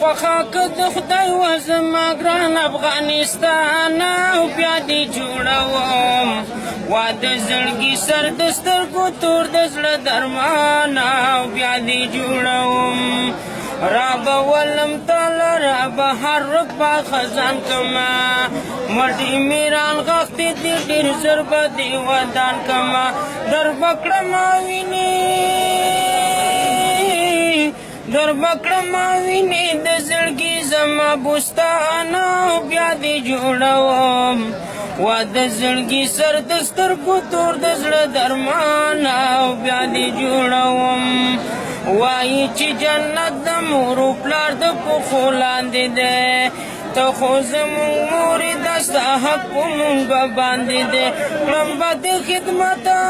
پخاک د خدای و زما ګران افغانستان او بیا دې جوړوم واده زړګي سر د سترګو تور د زړه درمان او بیا دې جوړوم رابه ولم تاله رابه هر رکبه خزان کما مټې میران غښتې دې ډېر زر به دې ودان کما در بکړما وینې در بکړما وینې د زړګي زما بوستان او بیا دې جوړوم واده زړګي سر د سترګو تور د زړه درمان او بیا دې جوړوم وایي چې جنت د مور و پلار د پښو لاندې دی ته خو زموږ مورې دا ستا حق په مونږ به باندې دی کړم به د خدمته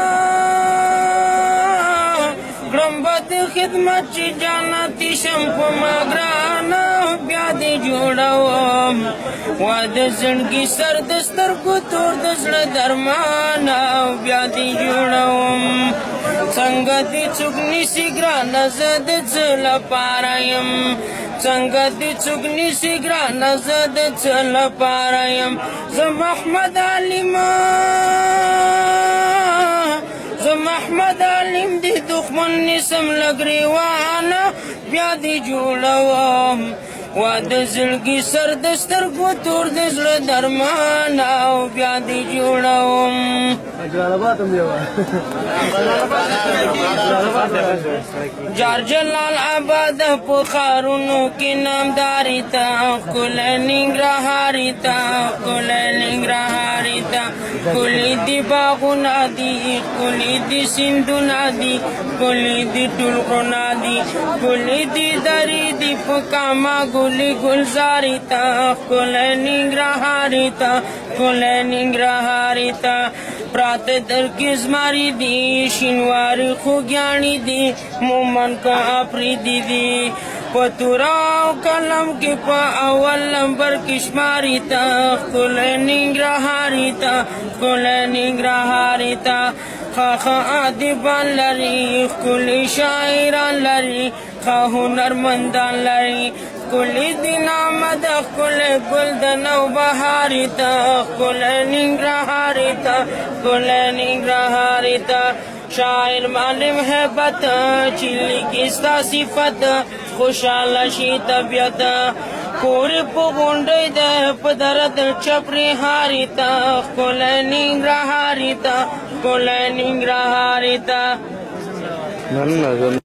کړم به د خدمت چې جنتي شم په ما ګرانه بیا دې جوړوم واده زړګي سر د سترګو تور د زړه درمان او بیا دې جوړوم څنګه دې څوک نیسي ګرانه زه د څه لپاره یم څنګه دې څوک نیسي ګرانه زه د څه لپاره یم زه محمد علیمه محمد علیم دی دښمن نیسم له ګریوانه بیا دې جوړوم واده زړګي سر د سترګو تور د زړه درمان او بیا دې جوړوم جار جلال آباد په ښارونو کې نامداري ته ښکلی ننګرهاري ته ښکلی ننګرهاري ته ښکلي دي باغونه دي ښکلي دي سیندونه دي ښکلي دي ټول غرونه دي ښکلي دي درې دي په کامه ګلي ګلزاري ته ښکلی ننګرهاري ته ښکلی ننګرهاري ته پراته در کې زماري دي شینواري خوږیاڼي دي مومن که افریدي دي په توره او قلم کې په اول نمبر کې شماري ته ښکلی ننګرهاري ته ښکلی ننګرهاري ته ښه ادیبان لري ښکلي شاعران لري ښه هنرمندان لري ښکلي دي نامه د ښکلی ګل د نوبهاري ته ښکلی ننګرهاري ته ښکلی ننګرهاري ته شاعر معلم هیبت چې لیکي ستا صفت خوشحاله شي طبیعت کورې په غونډۍ ده په درد چپرې هاري ته ښکلی ننګرهاري ته ښکلی ننګرهاري ته